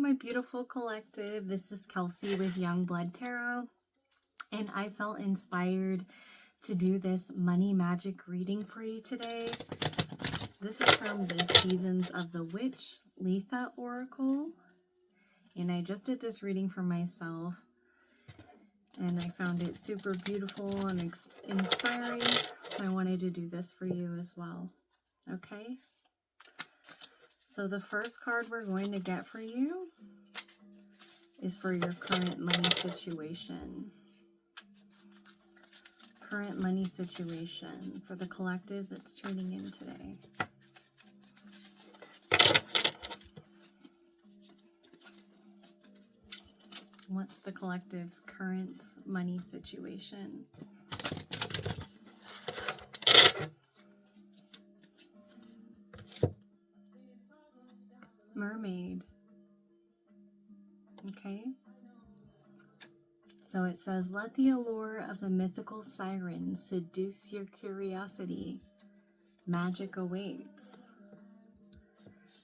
my beautiful collective. This is Kelsey with Young Blood Tarot, and I felt inspired to do this money magic reading for you today. This is from the Seasons of the Witch Litha Oracle, and I just did this reading for myself, and I found it super beautiful and inspiring, so I wanted to do this for you as well. Okay? So the first card we're going to get for you is for your current money situation. Current money situation for the collective that's tuning in today. What's the collective's current money situation? Mermaid. Okay. So it says, let the allure of the mythical siren seduce your curiosity. Magic awaits.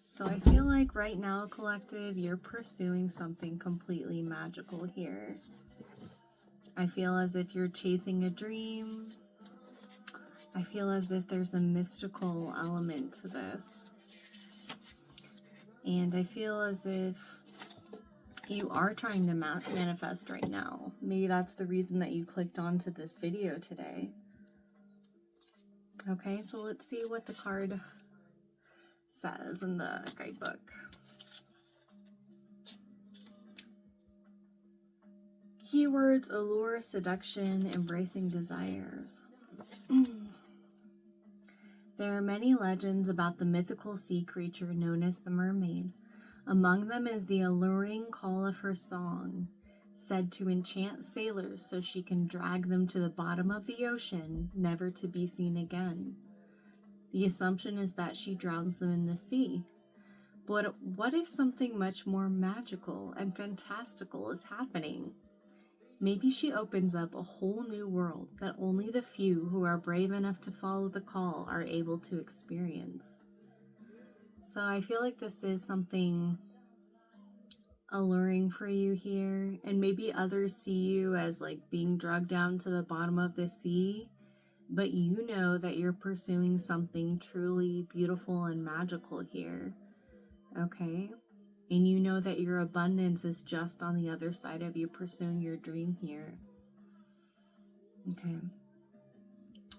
So I feel like right now, collective, you're pursuing something completely magical here. I feel as if you're chasing a dream. I feel as if there's a mystical element to this. And I feel as if you are trying to manifest right now. Maybe that's the reason that you clicked onto this video today. Okay, so let's see what the card says in the guidebook. Keywords: allure, seduction, embracing desires. There are many legends about the mythical sea creature known as the mermaid. Among them is the alluring call of her song, said to enchant sailors so she can drag them to the bottom of the ocean, never to be seen again. The assumption is that she drowns them in the sea. But what if something much more magical and fantastical is happening? Maybe she opens up a whole new world that only the few who are brave enough to follow the call are able to experience. So I feel like this is something alluring for you here, and maybe others see you as like being dragged down to the bottom of the sea, but you know that you're pursuing something truly beautiful and magical here. Okay? And you know that your abundance is just on the other side of you pursuing your dream here. Okay.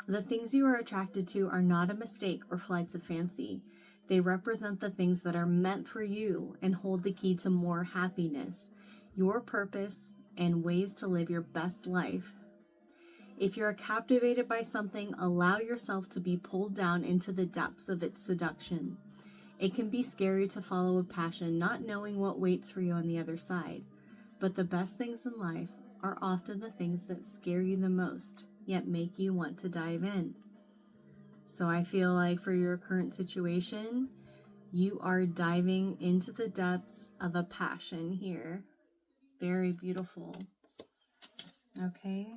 The things you are attracted to are not a mistake or flights of fancy. They represent the things that are meant for you and hold the key to more happiness, your purpose, and ways to live your best life. If you're captivated by something, allow yourself to be pulled down into the depths of its seduction. It can be scary to follow a passion, not knowing what waits for you on the other side. But the best things in life are often the things that scare you the most, yet make you want to dive in. So I feel like for your current situation, you are diving into the depths of a passion here. Very beautiful. Okay.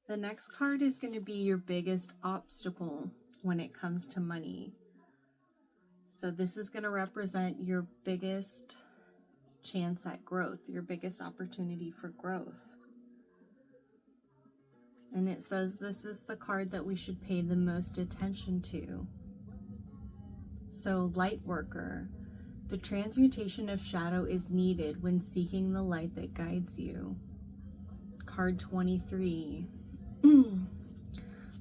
The next card is going to be your biggest obstacle when it comes to money. So this is going to represent your biggest chance at growth, your biggest opportunity for growth. And it says this is the card that we should pay the most attention to. So light worker, the transmutation of shadow is needed when seeking the light that guides you. Card 23.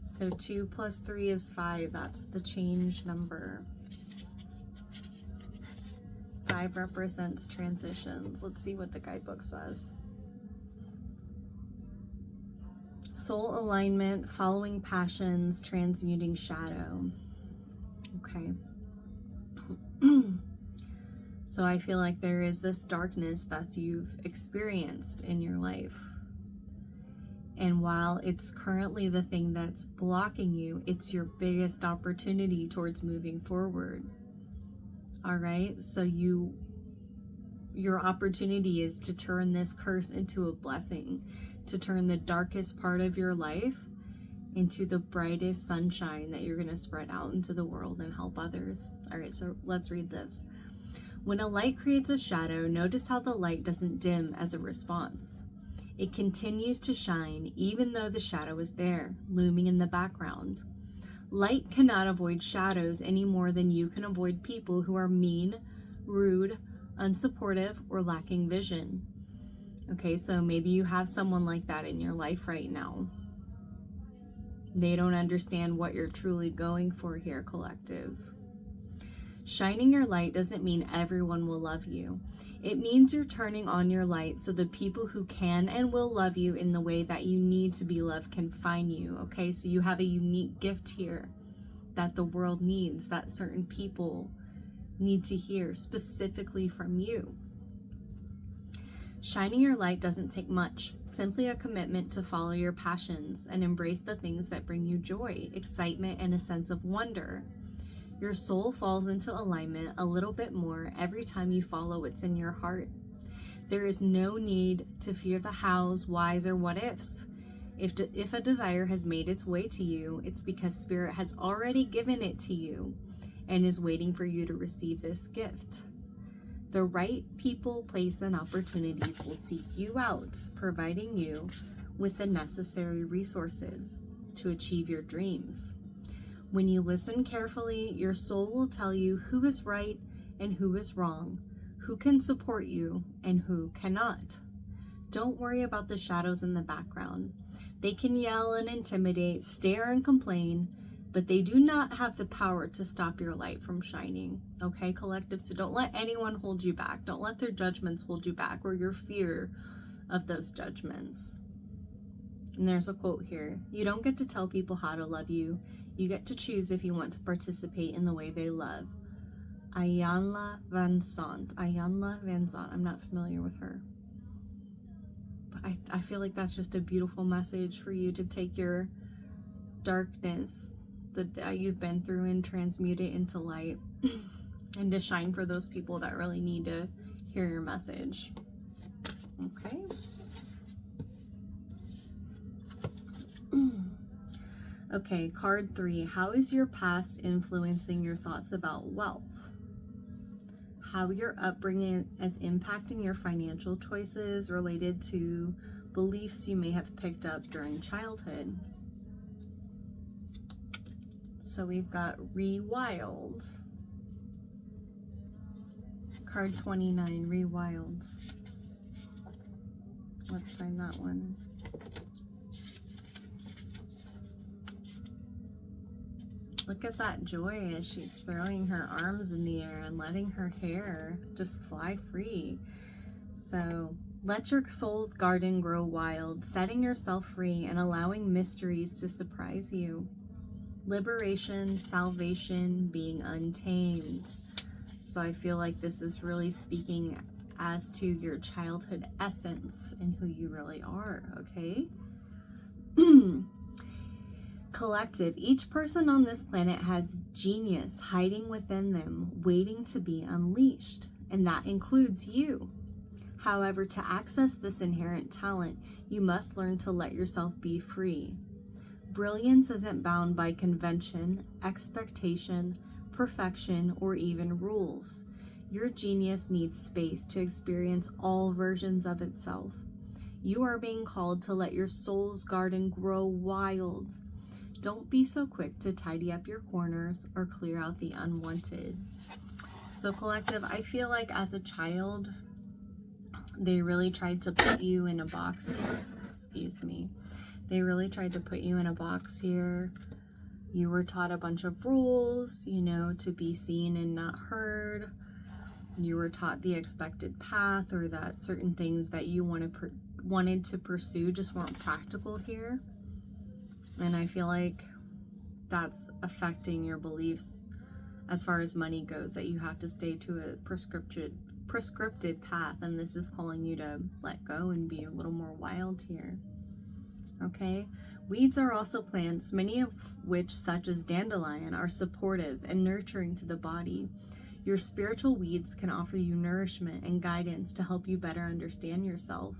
So 2 plus 3 is 5. That's the change number. 5 represents transitions. Let's see what the guidebook says. Soul alignment, following passions, transmuting shadow. Okay. So I feel like there is this darkness that you've experienced in your life. And while it's currently the thing that's blocking you, it's your biggest opportunity towards moving forward. All right, so your opportunity is to turn this curse into a blessing, to turn the darkest part of your life into the brightest sunshine that you're going to spread out into the world and help others. All right, so let's read this. When a light creates a shadow, notice how the light doesn't dim as a response. It continues to shine even though the shadow is there, looming in the background. Light cannot avoid shadows any more than you can avoid people who are mean, rude, unsupportive, or lacking vision. Okay, so maybe you have someone like that in your life right now. They don't understand what you're truly going for here, collective. Shining your light doesn't mean everyone will love you. It means you're turning on your light so the people who can and will love you in the way that you need to be loved can find you, okay? So you have a unique gift here that the world needs, that certain people need to hear specifically from you. Shining your light doesn't take much, simply a commitment to follow your passions and embrace the things that bring you joy, excitement, and a sense of wonder. Your soul falls into alignment a little bit more every time you follow what's in your heart. There is no need to fear the hows, whys, or what ifs. If a desire has made its way to you, it's because Spirit has already given it to you and is waiting for you to receive this gift. The right people, place, and opportunities will seek you out, providing you with the necessary resources to achieve your dreams. When you listen carefully, your soul will tell you who is right and who is wrong, who can support you and who cannot. Don't worry about the shadows in the background. They can yell and intimidate, stare and complain, but they do not have the power to stop your light from shining. Okay, collective? So don't let anyone hold you back. Don't let their judgments hold you back or your fear of those judgments. And there's a quote here. You don't get to tell people how to love you. You get to choose if you want to participate in the way they love. Iyanla Vanzant. I'm not familiar with her. But I feel like that's just a beautiful message for you to take your darkness that you've been through and transmute it into light and to shine for those people that really need to hear your message. Okay. Okay, card 3. How is your past influencing your thoughts about wealth? How your upbringing is impacting your financial choices related to beliefs you may have picked up during childhood. So we've got Rewild. Card 29, Rewild. Let's find that one. Look at that joy as she's throwing her arms in the air and letting her hair just fly free. So let your soul's garden grow wild, setting yourself free and allowing mysteries to surprise you. Liberation, salvation, being untamed. So I feel like this is really speaking as to your childhood essence and who you really are, okay? Collective, each person on this planet has genius hiding within them, waiting to be unleashed, and that includes you. However, to access this inherent talent, you must learn to let yourself be free. Brilliance isn't bound by convention, expectation, perfection, or even rules. Your genius needs space to experience all versions of itself. You are being called to let your soul's garden grow wild. Don't be so quick to tidy up your corners or clear out the unwanted. So collective, I feel like as a child, they really tried to put you in a box here. Excuse me. They really tried to put you in a box here. You were taught a bunch of rules, you know, to be seen and not heard. You were taught the expected path, or that certain things that you wanted to pursue just weren't practical here. And I feel like that's affecting your beliefs as far as money goes, that you have to stay to a prescripted path, and this is calling you to let go and be a little more wild here. Okay, weeds are also plants, many of which, such as dandelion, are supportive and nurturing to the body. Your spiritual weeds can offer you nourishment and guidance to help you better understand yourself.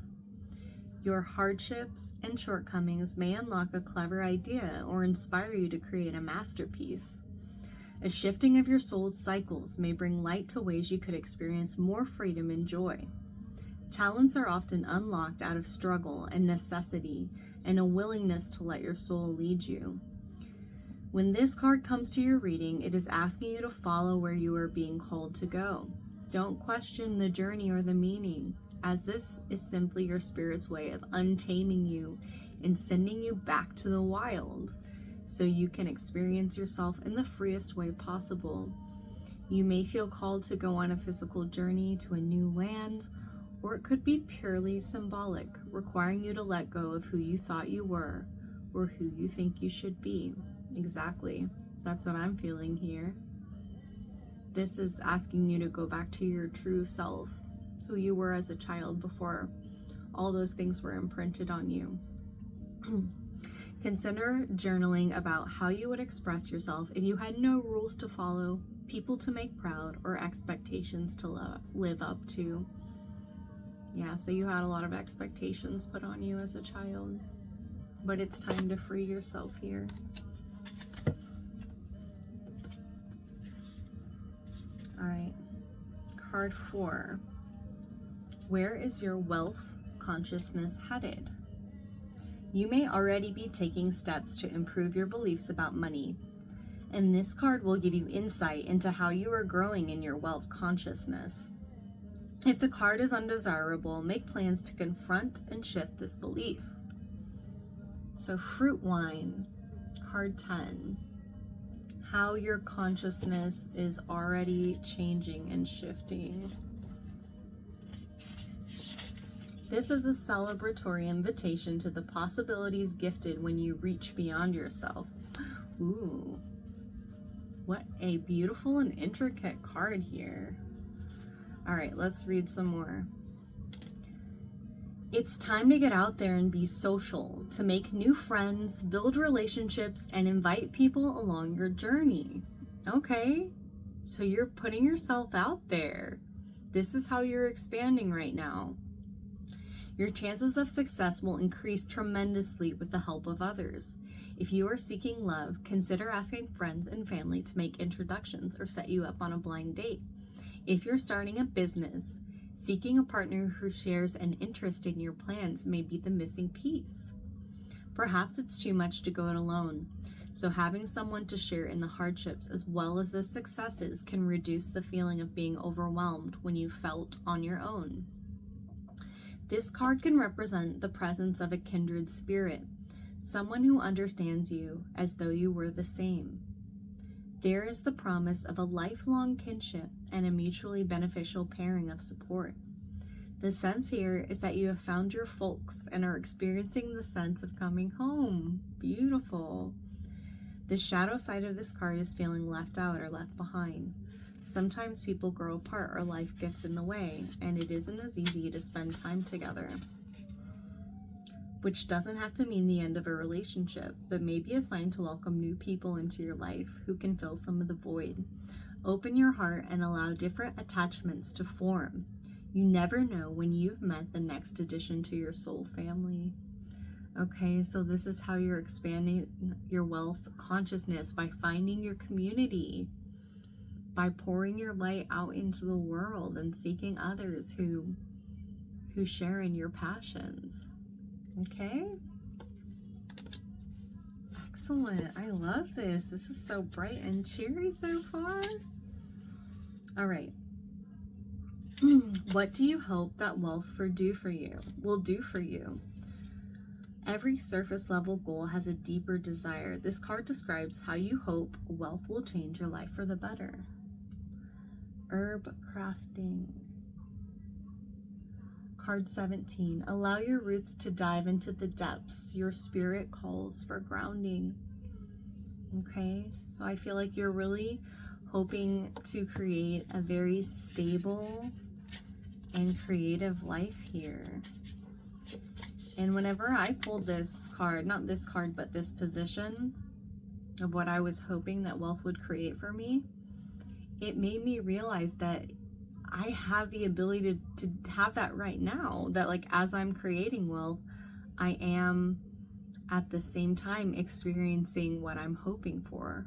Your hardships and shortcomings may unlock a clever idea or inspire you to create a masterpiece. A shifting of your soul's cycles may bring light to ways you could experience more freedom and joy. Talents are often unlocked out of struggle and necessity and a willingness to let your soul lead you. When this card comes to your reading, it is asking you to follow where you are being called to go. Don't question the journey or the meaning, as this is simply your spirit's way of untaming you and sending you back to the wild so you can experience yourself in the freest way possible. You may feel called to go on a physical journey to a new land, or it could be purely symbolic, requiring you to let go of who you thought you were or who you think you should be. Exactly. That's what I'm feeling here. This is asking you to go back to your true self, who you were as a child before all those things were imprinted on you. Consider journaling about how you would express yourself if you had no rules to follow, people to make proud, or expectations to live up to. Yeah, so you had a lot of expectations put on you as a child, but it's time to free yourself here. All right, card 4. Where is your wealth consciousness headed? You may already be taking steps to improve your beliefs about money, and this card will give you insight into how you are growing in your wealth consciousness. If the card is undesirable, make plans to confront and shift this belief. So fruit wine, card 10. How your consciousness is already changing and shifting. This is a celebratory invitation to the possibilities gifted when you reach beyond yourself. Ooh, what a beautiful and intricate card here. All right, let's read some more. It's time to get out there and be social, to make new friends, build relationships, and invite people along your journey. Okay, so you're putting yourself out there. This is how you're expanding right now. Your chances of success will increase tremendously with the help of others. If you are seeking love, consider asking friends and family to make introductions or set you up on a blind date. If you're starting a business, seeking a partner who shares an interest in your plans may be the missing piece. Perhaps it's too much to go it alone, so having someone to share in the hardships as well as the successes can reduce the feeling of being overwhelmed when you felt on your own. This card can represent the presence of a kindred spirit, someone who understands you as though you were the same. There is the promise of a lifelong kinship and a mutually beneficial pairing of support. The sense here is that you have found your folks and are experiencing the sense of coming home. Beautiful. The shadow side of this card is feeling left out or left behind. Sometimes people grow apart or life gets in the way, and it isn't as easy to spend time together. Which doesn't have to mean the end of a relationship, but may be a sign to welcome new people into your life who can fill some of the void. Open your heart and allow different attachments to form. You never know when you've met the next addition to your soul family. Okay, so this is how you're expanding your wealth consciousness, by finding your community, by pouring your light out into the world and seeking others who share in your passions. Okay? Excellent. I love this. This is so bright and cheery so far. All right. What do you hope that wealth will do for you? Every surface level goal has a deeper desire. This card describes how you hope wealth will change your life for the better. Herb crafting. Card 17. Allow your roots to dive into the depths. Your spirit calls for grounding. Okay, so I feel like you're really hoping to create a very stable and creative life here. And whenever I pulled this card, not this card, but this position of what I was hoping that wealth would create for me, it made me realize that I have the ability to have that right now. That like as I'm creating wealth, I am at the same time experiencing what I'm hoping for.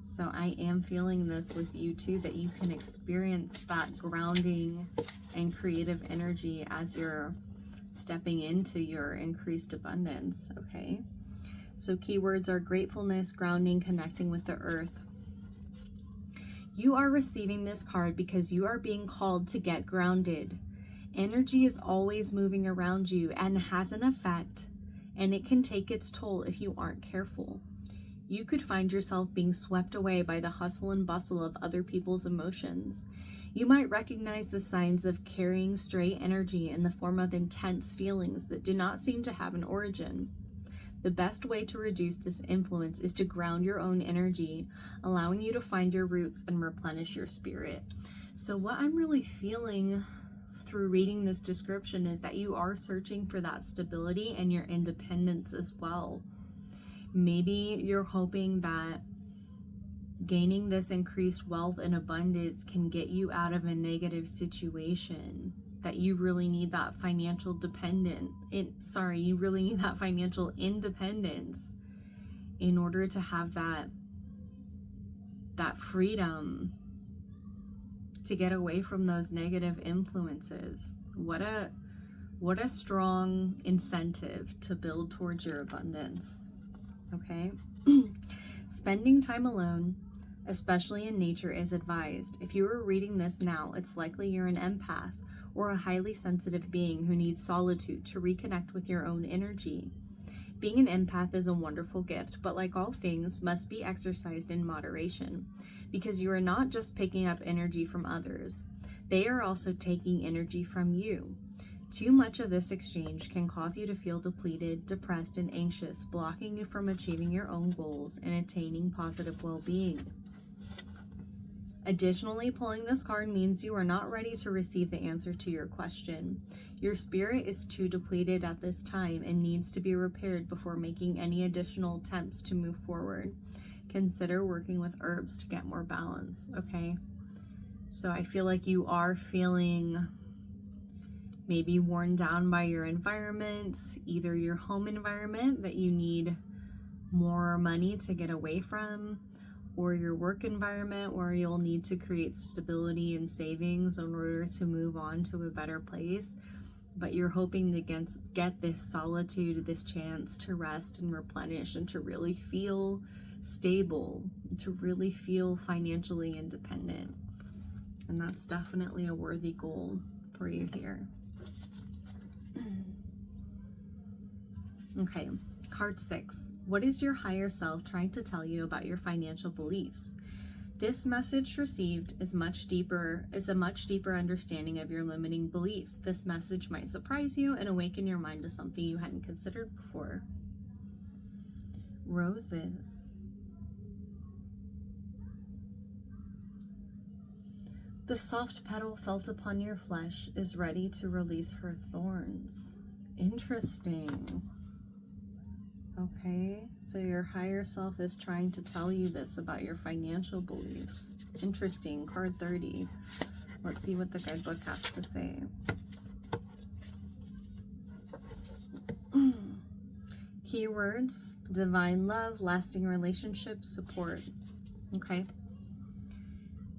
So I am feeling this with you too, that you can experience that grounding and creative energy as you're stepping into your increased abundance, okay? So keywords are gratefulness, grounding, connecting with the earth. You are receiving this card because you are being called to get grounded. Energy is always moving around you and has an effect, and it can take its toll if you aren't careful. You could find yourself being swept away by the hustle and bustle of other people's emotions. You might recognize the signs of carrying stray energy in the form of intense feelings that do not seem to have an origin. The best way to reduce this influence is to ground your own energy, allowing you to find your roots and replenish your spirit. So what I'm really feeling through reading this description is that you are searching for that stability and your independence as well. Maybe you're hoping that gaining this increased wealth and abundance can get you out of a negative situation, that you really need that financial you really need that financial independence in order to have that freedom to get away from those negative influences. What a strong incentive to build towards your abundance. Okay? Spending time alone, especially in nature, is advised. If you are reading this now, it's likely you're an empath or a highly sensitive being who needs solitude to reconnect with your own energy. Being an empath is a wonderful gift, but like all things, must be exercised in moderation, because you are not just picking up energy from others. They are also taking energy from you. Too much of this exchange can cause you to feel depleted, depressed, and anxious, blocking you from achieving your own goals and attaining positive well-being. Additionally, pulling this card means you are not ready to receive the answer to your question. Your spirit is too depleted at this time and needs to be repaired before making any additional attempts to move forward. Consider working with herbs to get more balance, okay? So I feel like you are feeling maybe worn down by your environment, either your home environment that you need more money to get away from, or your work environment where you'll need to create stability and savings in order to move on to a better place. But you're hoping to get this solitude, this chance to rest and replenish and to really feel stable, to really feel financially independent. And that's definitely a worthy goal for you here. Okay, card 6. What is your higher self trying to tell you about your financial beliefs? This message received is a much deeper understanding of your limiting beliefs. This message might surprise you and awaken your mind to something you hadn't considered before. Roses. The soft petal felt upon your flesh is ready to release her thorns. Interesting. Okay, so your higher self is trying to tell you this about your financial beliefs. Interesting. Card 30. Let's see what the guidebook has to say. Keywords: divine love, lasting relationships, support. Okay.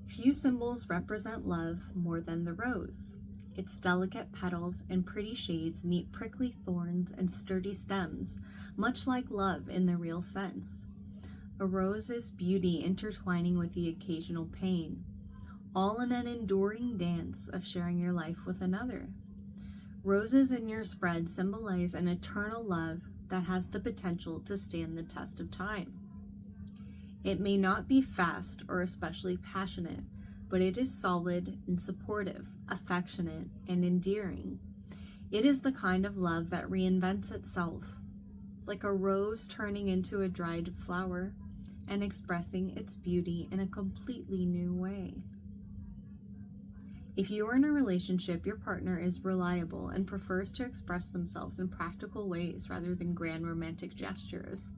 Few symbols represent love more than the rose. Its delicate petals and pretty shades meet prickly thorns and sturdy stems, much like love in the real sense. A rose's beauty intertwining with the occasional pain, all in an enduring dance of sharing your life with another. Roses in your spread symbolize an eternal love that has the potential to stand the test of time. It may not be fast or especially passionate, but it is solid and supportive, affectionate and endearing. It is the kind of love that reinvents itself, like a rose turning into a dried flower and expressing its beauty in a completely new way. If you are in a relationship, your partner is reliable and prefers to express themselves in practical ways rather than grand romantic gestures.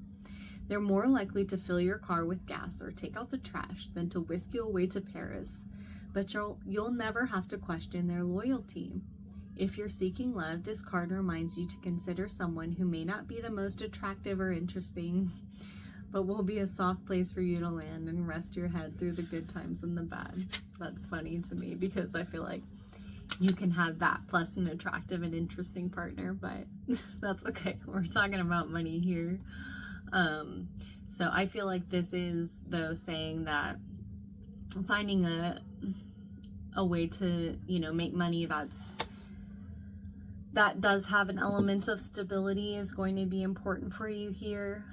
They're more likely to fill your car with gas or take out the trash than to whisk you away to Paris, but you'll never have to question their loyalty. If you're seeking love, this card reminds you to consider someone who may not be the most attractive or interesting, but will be a soft place for you to land and rest your head through the good times and the bad. That's funny to me because I feel like you can have that plus an attractive and interesting partner, but that's okay. We're talking about money here. So I feel like this is, though, saying that finding a way to, you know, make money that does have an element of stability is going to be important for you here.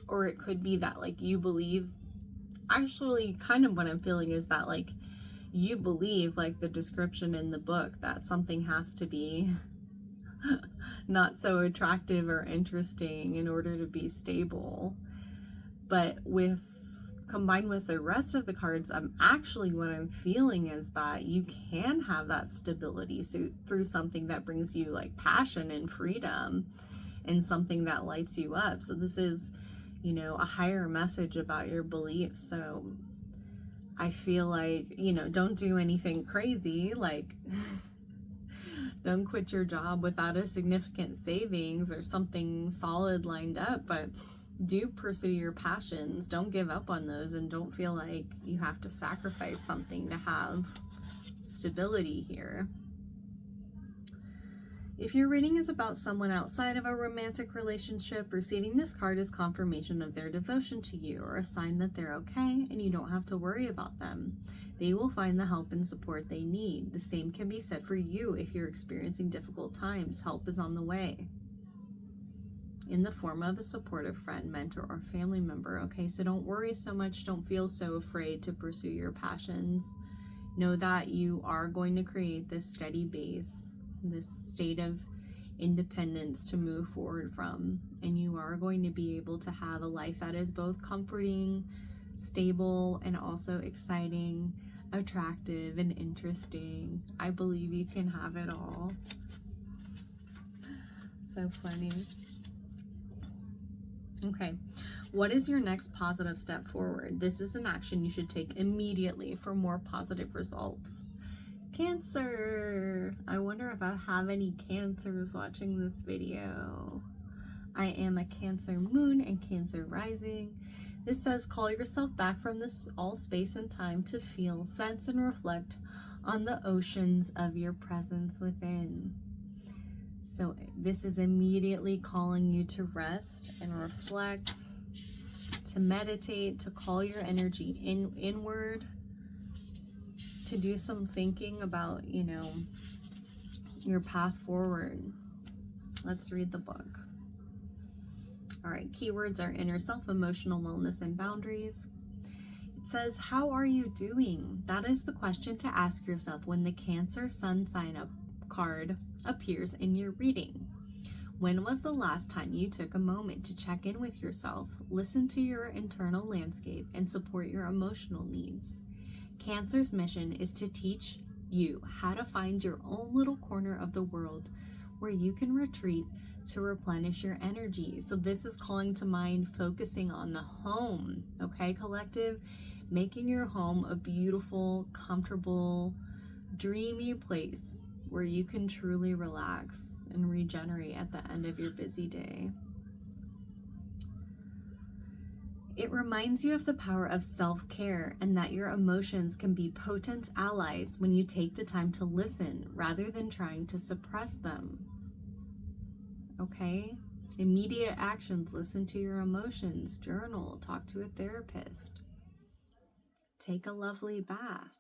Or it could be that, like, you believe, actually kind of what I'm feeling is that, like, you believe, like the description in the book, that something has to be not so attractive or interesting in order to be stable. But combined with the rest of the cards, what I'm feeling is that you can have that stability through something that brings you like passion and freedom and something that lights you up. So this is, you know, a higher message about your beliefs. So I feel like, you know, don't do anything crazy, like don't quit your job without a significant savings or something solid lined up, but do pursue your passions. Don't give up on those, and don't feel like you have to sacrifice something to have stability here. If your reading is about someone outside of a romantic relationship, receiving this card is confirmation of their devotion to you, or a sign that they're okay and you don't have to worry about them. They will find the help and support they need. The same can be said for you if you're experiencing difficult times. Help is on the way in the form of a supportive friend, mentor, or family member. Okay, so don't worry so much. Don't feel so afraid to pursue your passions. Know that you are going to create this steady base, this state of independence to move forward from, and you are going to be able to have a life that is both comforting, stable, and also exciting, attractive, and interesting. I believe you can have it all. So funny. Okay, what is your next positive step forward? This is an action you should take immediately for more positive results. Cancer. I wonder if I have any Cancers watching this video. I am a Cancer moon and Cancer rising. This says, call yourself back from this all space and time to feel, sense, and reflect on the oceans of your presence within. So this is immediately calling you to rest and reflect, to meditate, to call your energy inward, to do some thinking about, you know, your path forward. Let's read the book. All right, keywords are inner self, emotional wellness, and boundaries. It says, how are you doing? That is the question to ask yourself when the Cancer Sun sign up card appears in your reading. When was the last time you took a moment to check in with yourself, listen to your internal landscape, and support your emotional needs? Cancer's mission is to teach you how to find your own little corner of the world where you can retreat to replenish your energy. So this is calling to mind focusing on the home, okay, collective? Making your home a beautiful, comfortable, dreamy place where you can truly relax and regenerate at the end of your busy day. It reminds you of the power of self-care and that your emotions can be potent allies when you take the time to listen rather than trying to suppress them. Okay? Immediate actions: listen to your emotions, journal, talk to a therapist, take a lovely bath.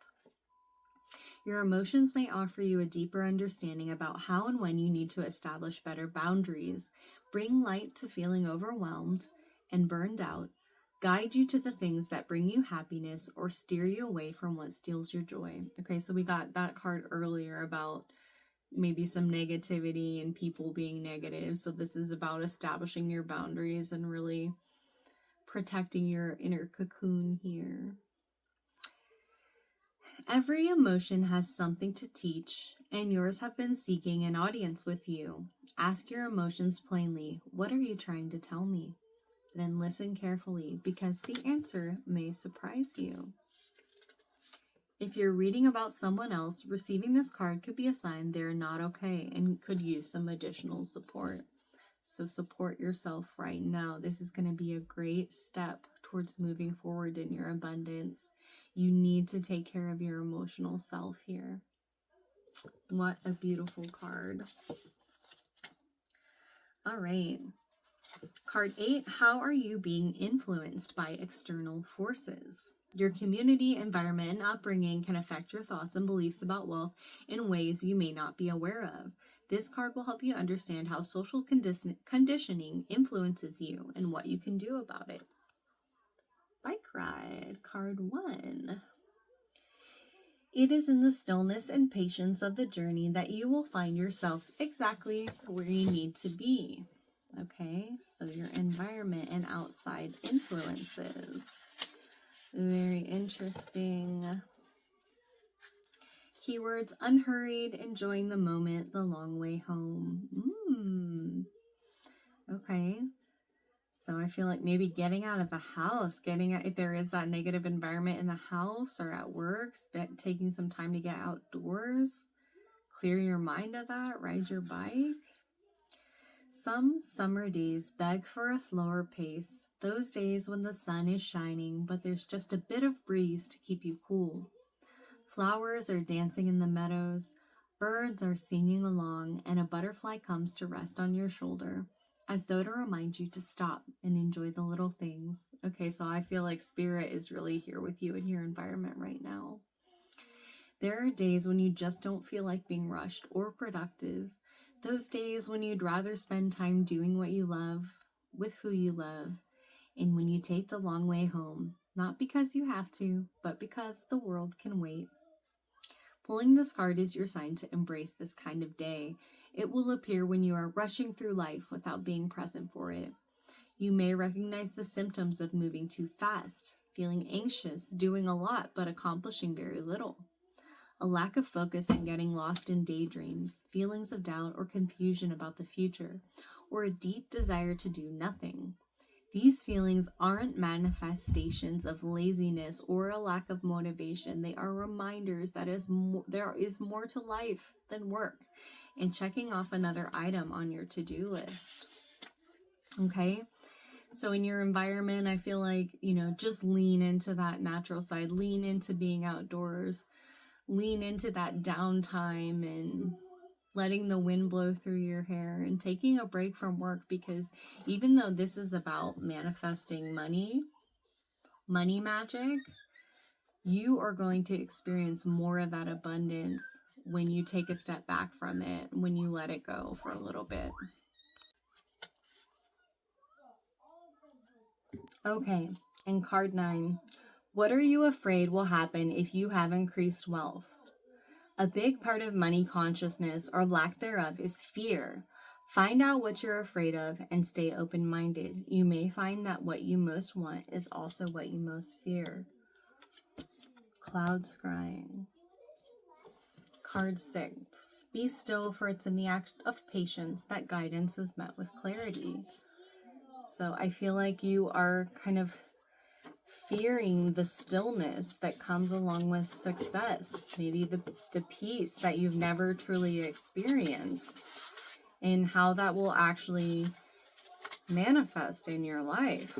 Your emotions may offer you a deeper understanding about how and when you need to establish better boundaries, bring light to feeling overwhelmed and burned out, guide you to the things that bring you happiness, or steer you away from what steals your joy. Okay, so we got that card earlier about maybe some negativity and people being negative. So this is about establishing your boundaries and really protecting your inner cocoon here. Every emotion has something to teach, and yours have been seeking an audience with you. Ask your emotions plainly, what are you trying to tell me? Then listen carefully, because the answer may surprise you. If you're reading about someone else, receiving this card could be a sign they're not okay and could use some additional support. So support yourself right now. This is going to be a great step towards moving forward in your abundance. You need to take care of your emotional self here. What a beautiful card. All right. Card 8, how are you being influenced by external forces? Your community, environment, and upbringing can affect your thoughts and beliefs about wealth in ways you may not be aware of. This card will help you understand how social conditioning influences you and what you can do about it. Bike ride, card 1. It is in the stillness and patience of the journey that you will find yourself exactly where you need to be. Okay, so your environment and outside influences. Very interesting. Keywords: unhurried, enjoying the moment, the long way home. Okay. So I feel like maybe getting out of the house, if there is that negative environment in the house or at work, taking some time to get outdoors, clear your mind of that, ride your bike. Some summer days beg for a slower pace, those days when the sun is shining, but there's just a bit of breeze to keep you cool. Flowers are dancing in the meadows, birds are singing along, and a butterfly comes to rest on your shoulder, as though to remind you to stop and enjoy the little things. Okay, so I feel like Spirit is really here with you in your environment right now. There are days when you just don't feel like being rushed or productive. Those days when you'd rather spend time doing what you love, with who you love, and when you take the long way home, not because you have to, but because the world can wait. Pulling this card is your sign to embrace this kind of day. It will appear when you are rushing through life without being present for it. You may recognize the symptoms of moving too fast, feeling anxious, doing a lot but accomplishing very little. A lack of focus and getting lost in daydreams, feelings of doubt or confusion about the future, or a deep desire to do nothing. These feelings aren't manifestations of laziness or a lack of motivation. They are reminders that there is more to life than work and checking off another item on your to-do list. Okay? So in your environment, I feel like, just lean into that natural side, lean into being outdoors, lean into that downtime and letting the wind blow through your hair and taking a break from work, because even though this is about manifesting money magic, you are going to experience more of that abundance when you take a step back from it, when you let it go for a little bit. Okay, and card 9. What are you afraid will happen if you have increased wealth? A big part of money consciousness, or lack thereof, is fear. Find out what you're afraid of and stay open-minded. You may find that what you most want is also what you most fear. Cloud scrying. Card 6. Be still, for it's in the act of patience that guidance is met with clarity. So I feel like you are kind of fearing the stillness that comes along with success, maybe the peace that you've never truly experienced, and how that will actually manifest in your life.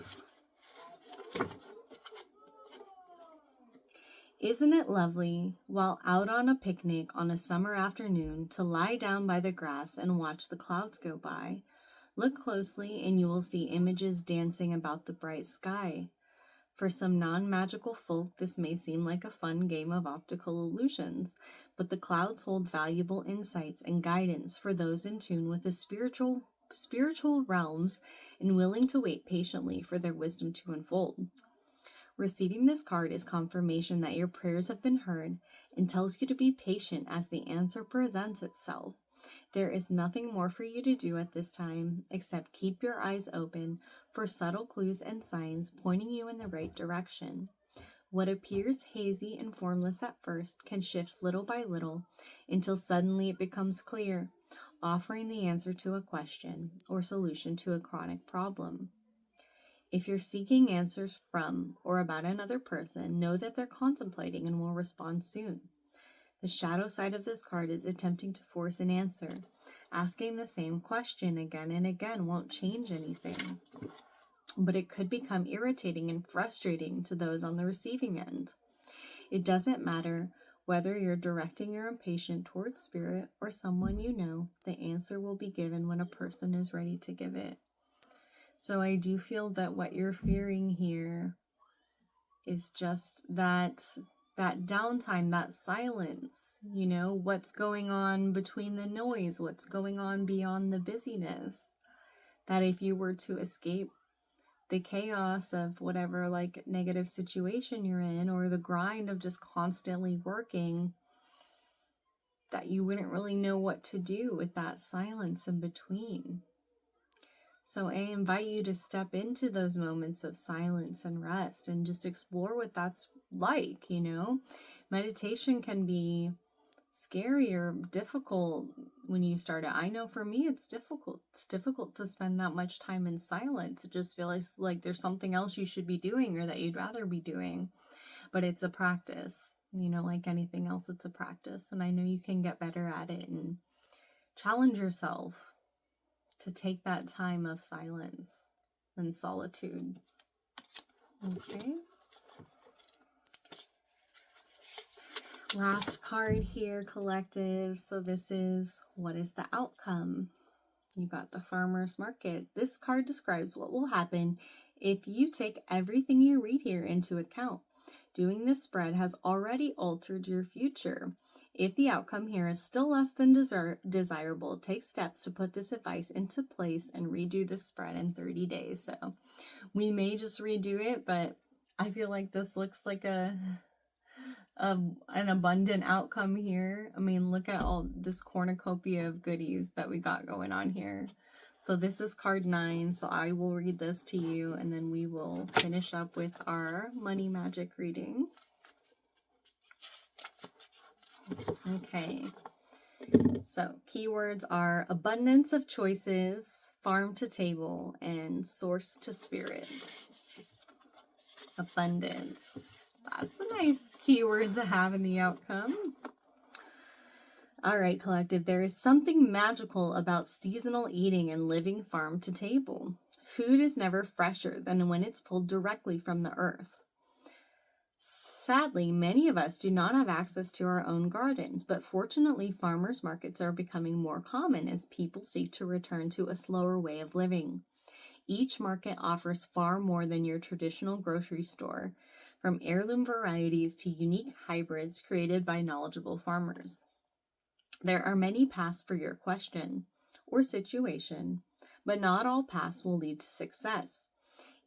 Isn't it lovely, while out on a picnic on a summer afternoon, to lie down by the grass and watch the clouds go by? Look closely and you will see images dancing about the bright sky. For some non-magical folk, this may seem like a fun game of optical illusions, but the clouds hold valuable insights and guidance for those in tune with the spiritual realms and willing to wait patiently for their wisdom to unfold. Receiving this card is confirmation that your prayers have been heard and tells you to be patient as the answer presents itself. There is nothing more for you to do at this time except keep your eyes open for subtle clues and signs pointing you in the right direction. What appears hazy and formless at first can shift little by little until suddenly it becomes clear, offering the answer to a question or solution to a chronic problem. If you're seeking answers from or about another person, know that they're contemplating and will respond soon. The shadow side of this card is attempting to force an answer. Asking the same question again and again won't change anything, but it could become irritating and frustrating to those on the receiving end. It doesn't matter whether you're directing your impatience towards spirit or someone you know, the answer will be given when a person is ready to give it. So I do feel that what you're fearing here is just that downtime, that silence, you know, what's going on between the noise, what's going on beyond the busyness. That if you were to escape the chaos of whatever like negative situation you're in, or the grind of just constantly working, that you wouldn't really know what to do with that silence in between. So I invite you to step into those moments of silence and rest and just explore what that's like, you know. Meditation can be scary or difficult when you start it. I know for me it's difficult. It's difficult to spend that much time in silence. It just feels like there's something else you should be doing or that you'd rather be doing. But it's a practice, you know, like anything else, it's a practice. And I know you can get better at it and challenge yourself to take that time of silence and solitude. Okay. Last card here, collective. So this is, what is the outcome? You got the farmer's market. This card describes what will happen if you take everything you read here into account. Doing this spread has already altered your future. If the outcome here is still less than desirable, take steps to put this advice into place and redo the spread in 30 days. So we may just redo it, but I feel like this looks like an abundant outcome here. I mean, look at all this cornucopia of goodies that we got going on here. So this is card 9, so I will read this to you, and then we will finish up with our money magic reading. Okay, so keywords are abundance of choices, farm to table, and source to spirits. Abundance. That's a nice keyword to have in the outcome. All right, collective, there is something magical about seasonal eating and living farm to table. Food is never fresher than when it's pulled directly from the earth. Sadly, many of us do not have access to our own gardens, but fortunately, farmers markets are becoming more common as people seek to return to a slower way of living. Each market offers far more than your traditional grocery store, from heirloom varieties to unique hybrids created by knowledgeable farmers. There are many paths for your question or situation, but not all paths will lead to success.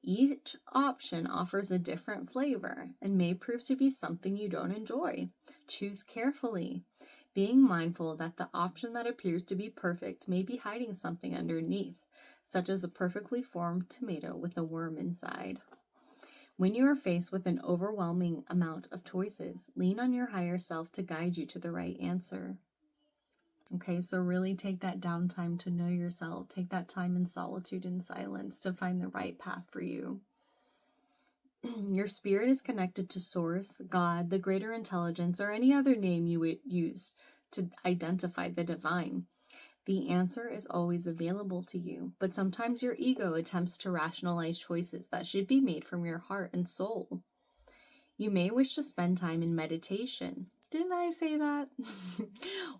Each option offers a different flavor and may prove to be something you don't enjoy. Choose carefully, being mindful that the option that appears to be perfect may be hiding something underneath, such as a perfectly formed tomato with a worm inside. When you are faced with an overwhelming amount of choices, lean on your higher self to guide you to the right answer. Okay, so really take that downtime to know yourself. Take that time in solitude and silence to find the right path for you. Your spirit is connected to Source, God, the greater intelligence, or any other name you would use to identify the divine. The answer is always available to you, but sometimes your ego attempts to rationalize choices that should be made from your heart and soul. You may wish to spend time in meditation. Didn't I say that?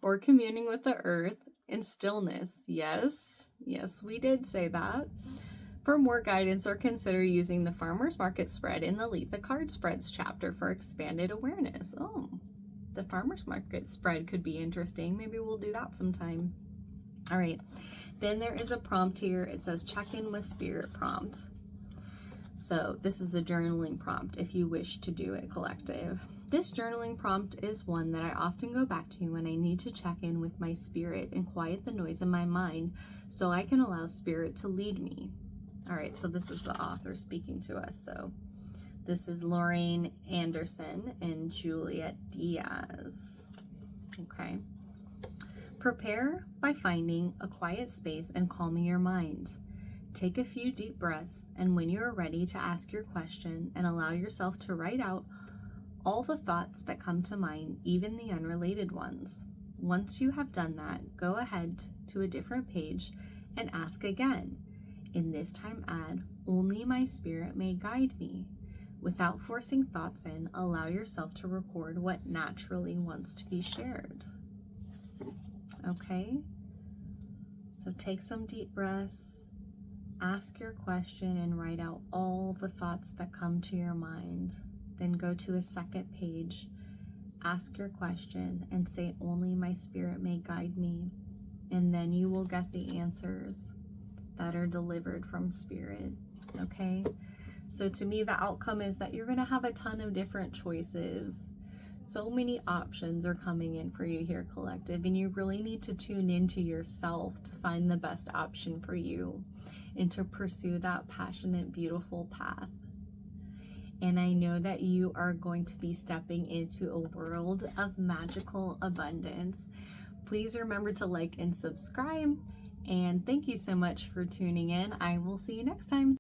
Or communing with the earth in stillness. Yes, we did say that. For more guidance, or consider using the Farmer's Market spread in the Litha Card Spreads chapter for expanded awareness. Oh, the Farmer's Market spread could be interesting. Maybe we'll do that sometime. All right. Then there is a prompt here. It says check in with spirit prompt. So this is a journaling prompt if you wish to do it, collective. This journaling prompt is one that I often go back to when I need to check in with my spirit and quiet the noise in my mind so I can allow spirit to lead me. All right, so this is the author speaking to us. So this is Lorraine Anderson and Juliet Diaz. Okay. Prepare by finding a quiet space and calming your mind. Take a few deep breaths, and when you are ready to ask your question and allow yourself to write out all the thoughts that come to mind, even the unrelated ones. Once you have done that, go ahead to a different page and ask again. In this time add, only my spirit may guide me. Without forcing thoughts in, allow yourself to record what naturally wants to be shared. Okay? So take some deep breaths, ask your question, and write out all the thoughts that come to your mind. Then go to a second page, ask your question, and say, only my spirit may guide me. And then you will get the answers that are delivered from spirit. Okay? So to me, the outcome is that you're going to have a ton of different choices. So many options are coming in for you here, collective, and you really need to tune into yourself to find the best option for you and to pursue that passionate, beautiful path. And I know that you are going to be stepping into a world of magical abundance. Please remember to like and subscribe. And thank you so much for tuning in. I will see you next time.